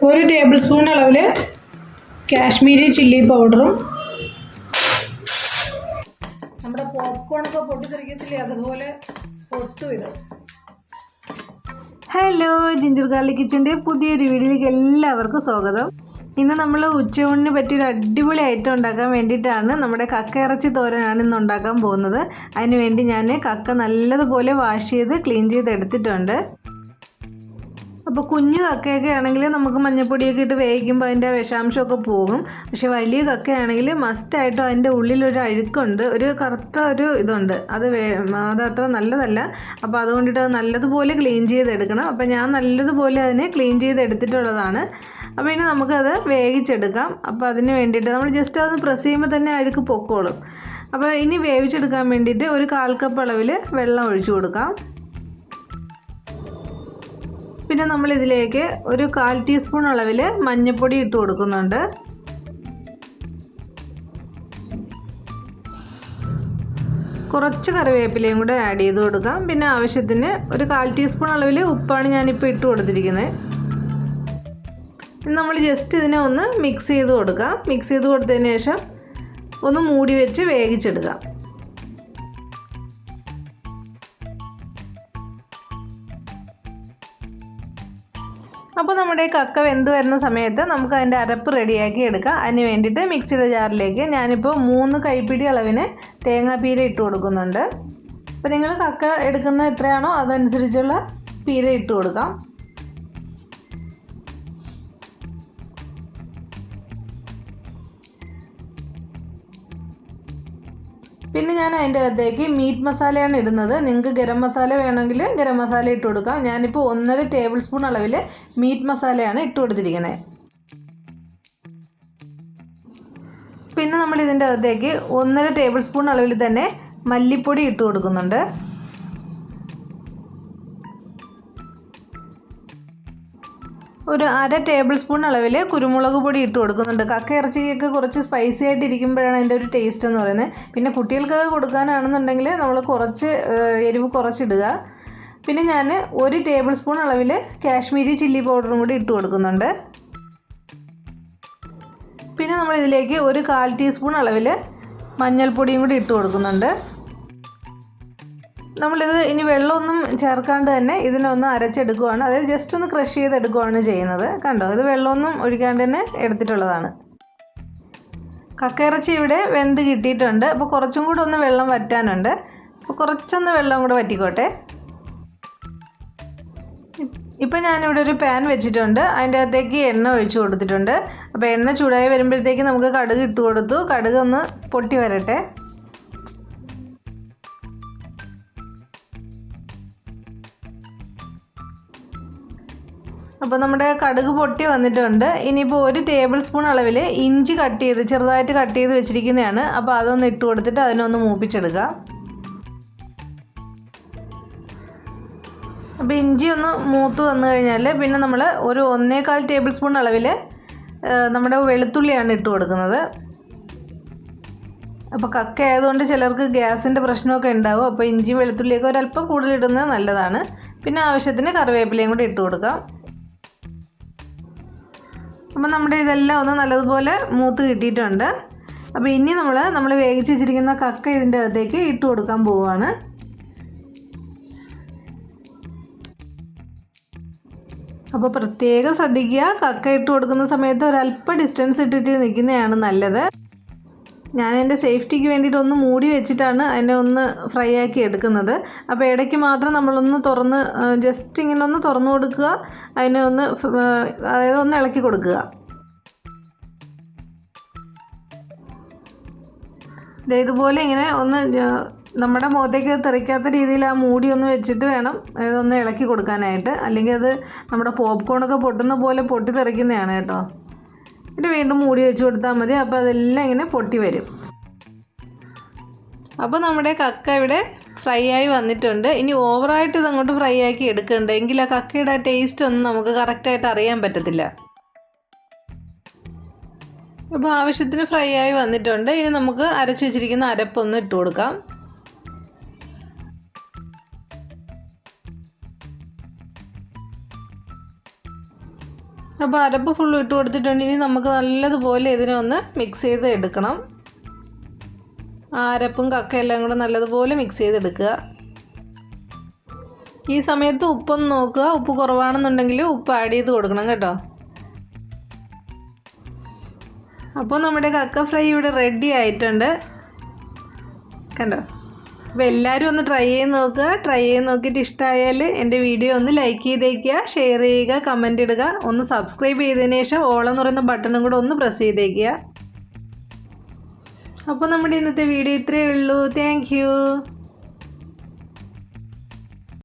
1 table spoon അളവിൽ Kashmiri chilli പൗഡറും നമ്മുടെ പോപ്കോണൊക്കെ പൊട്ടിത്തെറിക്കത്തില്ലേ അതുപോലെ പൊട്ടും ഇത്. ഹലോ, ജിഞ്ചർ ഗാർലിക് കിച്ചൻ്റെ പുതിയൊരു വീഡിയോയിലേക്ക് എല്ലാവർക്കും സ്വാഗതം. ഇന്ന് നമ്മൾ ഉച്ചയൂണിന് പറ്റിയൊരു അടിപൊളി ഐറ്റം ഉണ്ടാക്കാൻ വേണ്ടിയിട്ടാണ് നമ്മുടെ കക്ക ഇറച്ചി തോരനാണ് ഇന്ന് ഉണ്ടാക്കാൻ പോകുന്നത്. അതിന് വേണ്ടി ഞാൻ കക്ക നല്ലതുപോലെ വാഷ് ചെയ്ത് ക്ലീൻ ചെയ്ത് എടുത്തിട്ടുണ്ട്. അപ്പോൾ കുഞ്ഞു കക്കയൊക്കെ ആണെങ്കിൽ നമുക്ക് മഞ്ഞൾപ്പൊടിയൊക്കെ ഇട്ട് വേവിക്കുമ്പോൾ അതിൻ്റെ വിഷാംശമൊക്കെ പോകും. പക്ഷേ വലിയ കക്കയാണെങ്കിൽ മസ്റ്റായിട്ടും അതിൻ്റെ ഉള്ളിലൊരു അഴുക്കുണ്ട്, ഒരു കറുത്ത ഒരു ഇതുണ്ട്, അതത്ര നല്ലതല്ല. അപ്പോൾ അതുകൊണ്ടിട്ട് അത് നല്ലതുപോലെ ക്ലീൻ ചെയ്തെടുക്കണം. അപ്പോൾ ഞാൻ നല്ലതുപോലെ അതിനെ ക്ലീൻ ചെയ്തെടുത്തിട്ടുള്ളതാണ്. അപ്പോൾ ഇനി നമുക്കത് വേവിച്ചെടുക്കാം. അപ്പോൾ അതിന് വേണ്ടിയിട്ട് നമ്മൾ ജസ്റ്റ് അതൊന്ന് പ്രസ് ചെയ്യുമ്പോൾ തന്നെ അഴുക്ക് പൊക്കോളും. അപ്പോൾ ഇനി വേവിച്ചെടുക്കാൻ വേണ്ടിയിട്ട് ഒരു 1/4 കപ്പ് അളവിൽ വെള്ളം ഒഴിച്ചു കൊടുക്കാം. പിന്നെ നമ്മളിതിലേക്ക് ഒരു 1/4 ടീസ്പൂൺ അളവിൽ മഞ്ഞൾപ്പൊടി ഇട്ട് കൊടുക്കുന്നുണ്ട്. കുറച്ച് കറിവേപ്പിലയും കൂടെ ആഡ് ചെയ്ത് കൊടുക്കാം. പിന്നെ ആവശ്യത്തിന് ഒരു 1/4 ടീസ്പൂൺ അളവിൽ ഉപ്പാണ് ഞാനിപ്പോൾ ഇട്ട് കൊടുത്തിരിക്കുന്നത്. നമ്മൾ ജസ്റ്റ് ഇതിനെ ഒന്ന് മിക്സ് ചെയ്ത് കൊടുക്കാം. മിക്സ് ചെയ്ത് കൊടുത്തതിന് ശേഷം ഒന്ന് മൂടി വെച്ച് വേവിച്ചെടുക്കാം. അപ്പോൾ നമ്മുടെ കക്ക വെന്ത് വരുന്ന സമയത്ത് നമുക്ക് അതിൻ്റെ അരപ്പ് റെഡിയാക്കി എടുക്കാം. അതിന് വേണ്ടിയിട്ട് മിക്സിയുടെ ജാറിലേക്ക് ഞാനിപ്പോൾ 3 കൈപ്പിടി അളവിന് തേങ്ങാപ്പീര ഇട്ട് കൊടുക്കുന്നുണ്ട്. അപ്പോൾ നിങ്ങൾ കക്ക എടുക്കുന്ന എത്രയാണോ അതനുസരിച്ചുള്ള പീര ഇട്ട് കൊടുക്കാം. പിന്നെ ഞാൻ അതിൻ്റെ അകത്തേക്ക് മീറ്റ് മസാലയാണ് ഇടുന്നത്. നിങ്ങൾക്ക് ഗരം മസാല വേണമെങ്കിൽ ഗരം മസാല ഇട്ട് കൊടുക്കാം. ഞാനിപ്പോൾ 1.5 ടേബിൾ സ്പൂൺ അളവിൽ മീറ്റ് മസാലയാണ് ഇട്ട് കൊടുത്തിരിക്കുന്നത്. പിന്നെ നമ്മൾ ഇതിൻ്റെ അകത്തേക്ക് 1.5 ടേബിൾ സ്പൂൺ അളവിൽ തന്നെ മല്ലിപ്പൊടി ഇട്ട് കൊടുക്കുന്നുണ്ട്. ഒരു 1/2 ടേബിൾ സ്പൂൺ അളവിൽ കുരുമുളക് പൊടി ഇട്ട് കൊടുക്കുന്നുണ്ട്. കക്ക ഇറച്ചിക്കൊക്കെ കുറച്ച് സ്പൈസി ആയിട്ട് ഇരിക്കുമ്പോഴാണ് അതിൻ്റെ ഒരു ടേസ്റ്റ് എന്ന് പറയുന്നത്. പിന്നെ കുട്ടികൾക്കൊക്കെ കൊടുക്കാനാണെന്നുണ്ടെങ്കിൽ നമ്മൾ കുറച്ച് എരിവ് കുറച്ചിടുക. പിന്നെ ഞാൻ 1 ടേബിൾ സ്പൂൺ അളവിൽ കാശ്മീരി ചില്ലി പൗഡറും കൂടി ഇട്ട് കൊടുക്കുന്നുണ്ട്. പിന്നെ നമ്മൾ ഇതിലേക്ക് ഒരു 1/4 ടീസ്പൂൺ അളവിൽ മഞ്ഞൾപ്പൊടിയും കൂടി ഇട്ട് കൊടുക്കുന്നുണ്ട്. നമ്മളിത് ഇനി വെള്ളമൊന്നും ചേർക്കാണ്ട് തന്നെ ഇതിനൊന്ന് അരച്ചെടുക്കുകയാണ്. അതായത് ജസ്റ്റ് ഒന്ന് ക്രഷ് ചെയ്തെടുക്കുകയാണ് ചെയ്യുന്നത്. കണ്ടോ, ഇത് വെള്ളമൊന്നും ഒഴിക്കാണ്ട് തന്നെ എടുത്തിട്ടുള്ളതാണ്. കക്കയിറച്ചി ഇവിടെ വെന്ത് കിട്ടിയിട്ടുണ്ട്. അപ്പോൾ കുറച്ചും കൂടെ ഒന്ന് വെള്ളം വറ്റാനുണ്ട്. അപ്പോൾ കുറച്ചൊന്ന് വെള്ളം കൂടെ വറ്റിക്കോട്ടെ. ഇപ്പോൾ ഞാനിവിടെ ഒരു പാൻ വെച്ചിട്ടുണ്ട്. അതിൻ്റെ അകത്തേക്ക് എണ്ണ ഒഴിച്ചു കൊടുത്തിട്ടുണ്ട്. അപ്പോൾ എണ്ണ ചൂടായി വരുമ്പോഴത്തേക്ക് നമുക്ക് കടുക് ഇട്ട് കൊടുത്തു. കടുക് ഒന്ന് പൊട്ടി വരട്ടെ. അപ്പോൾ നമ്മുടെ കടുക് പൊട്ടി വന്നിട്ടുണ്ട്. ഇനിയിപ്പോൾ 1 ടേബിൾ സ്പൂൺ അളവിൽ ഇഞ്ചി ചെറുതായിട്ട് കട്ട് ചെയ്ത് വെച്ചിരിക്കുന്നതാണ്. അപ്പോൾ അതൊന്ന് ഇട്ട് കൊടുത്തിട്ട് അതിനൊന്ന് മൂപ്പിച്ചെടുക്കുക. അപ്പോൾ ഇഞ്ചി ഒന്ന് മൂത്ത് വന്നു കഴിഞ്ഞാൽ പിന്നെ നമ്മൾ ഒരു 1.25 ടേബിൾ സ്പൂൺ അളവിൽ നമ്മുടെ വെളുത്തുള്ളിയാണ് ഇട്ട് കൊടുക്കുന്നത്. അപ്പോൾ കക്ക ആയതുകൊണ്ട് ചിലർക്ക് ഗ്യാസിൻ്റെ പ്രശ്നമൊക്കെ ഉണ്ടാവും. അപ്പോൾ ഇഞ്ചി വെളുത്തുള്ളിയൊക്കെ ഒരല്പം കൂടുതലിടുന്നത് നല്ലതാണ്. പിന്നെ ആവശ്യത്തിന് കറിവേപ്പിലയും കൂടി ഇട്ട് കൊടുക്കാം. അപ്പോൾ നമ്മുടെ ഇതെല്ലാം ഒന്ന് നല്ലതുപോലെ മൂത്ത് കിട്ടിയിട്ടുണ്ട്. അപ്പോൾ ഇനി നമ്മൾ വേവിച്ച് വെച്ചിരിക്കുന്ന കക്ക ഇതിൻ്റെ അകത്തേക്ക് ഇട്ട് കൊടുക്കാൻ പോവുകയാണ്. അപ്പോൾ പ്രത്യേകം ശ്രദ്ധിക്കുക, കക്ക ഇട്ട് കൊടുക്കുന്ന സമയത്ത് ഒരല്പം ഡിസ്റ്റൻസ് ഇട്ടിട്ട് നിൽക്കുന്നതാണ് നല്ലത്. ഞാൻ എൻ്റെ സേഫ്റ്റിക്ക് വേണ്ടിയിട്ട് ഒന്ന് മൂടി വെച്ചിട്ടാണ് അതിനെ ഒന്ന് ഫ്രൈ ആക്കി എടുക്കുന്നത്. അപ്പോൾ ഇടയ്ക്ക് മാത്രം നമ്മളൊന്ന് തുറന്ന് ജസ്റ്റ് ഇങ്ങനെ ഒന്ന് തുറന്നു കൊടുക്കുക. അതിനെ അതായത് ഒന്ന് ഇളക്കി കൊടുക്കുക. ഇതുപോലെ ഇങ്ങനെ ഒന്ന് നമ്മുടെ മുഖത്തേക്ക് തെറിക്കാത്ത രീതിയിൽ ആ മൂടി ഒന്ന് വെച്ചിട്ട് വേണം ഇതൊന്ന് ഇളക്കി കൊടുക്കാനായിട്ട്. അല്ലെങ്കിൽ അത് നമ്മുടെ പോപ്കോണൊക്കെ പൊട്ടുന്ന പോലെ പൊട്ടി തെറിക്കുന്നതാണ് കേട്ടോ. ഇത് വീണ്ടും മൂടി വെച്ച് കൊടുത്താൽ മതി. അപ്പോൾ അതെല്ലാം ഇങ്ങനെ പൊട്ടി വരും. അപ്പോൾ നമ്മുടെ കക്ക ഇവിടെ ഫ്രൈ ആയി വന്നിട്ടുണ്ട്. ഇനി ഓവറായിട്ട് ഇതങ്ങോട്ട് ഫ്രൈ ആക്കി എടുക്കണ്ട, എങ്കിൽ ആ കക്കയുടെ ടേസ്റ്റ് ഒന്നും നമുക്ക് കറക്റ്റായിട്ട് അറിയാൻ പറ്റത്തില്ല. അപ്പോൾ ആവശ്യത്തിന് ഫ്രൈ ആയി വന്നിട്ടുണ്ട്. ഇനി നമുക്ക് അരച്ച് വെച്ചിരിക്കുന്ന അരപ്പൊന്ന് ഇട്ട് കൊടുക്കാം. അപ്പോൾ അരപ്പ് ഫുള്ള് ഇട്ട് കൊടുത്തിട്ടുണ്ട്. ഇനി നമുക്ക് നല്ലതുപോലെ ഇതിനെ ഒന്ന് മിക്സ് ചെയ്ത് എടുക്കണം. അരപ്പും കക്കയെല്ലാം കൂടെ നല്ലതുപോലെ മിക്സ് ചെയ്തെടുക്കുക. ഈ സമയത്ത് ഉപ്പൊന്ന് നോക്കുക. ഉപ്പ് കുറവാണെന്നുണ്ടെങ്കിൽ ഉപ്പ് ആഡ് ചെയ്ത് കൊടുക്കണം കേട്ടോ. അപ്പോൾ നമ്മുടെ കക്ക ഫ്രൈ ഇവിടെ റെഡി ആയിട്ടുണ്ട് കണ്ടോ. അപ്പോൾ എല്ലാവരും ഒന്ന് ട്രൈ ചെയ്ത് നോക്കുക. ട്രൈ ചെയ്ത് നോക്കിയിട്ട് ഇഷ്ടമായാൽ എൻ്റെ വീഡിയോ ഒന്ന് ലൈക്ക് ചെയ്തേക്കുക, ഷെയർ ചെയ്യുക, കമൻറ്റ് ഇടുക. ഒന്ന് സബ്സ്ക്രൈബ് ചെയ്തതിന് ശേഷം ഓൾ എന്ന് പറയുന്ന ബട്ടണും കൂടെ ഒന്ന് പ്രസ് ചെയ്തേക്കുക. അപ്പോൾ നമ്മുടെ ഇന്നത്തെ വീഡിയോ ഇത്രയേ ഉള്ളൂ. താങ്ക്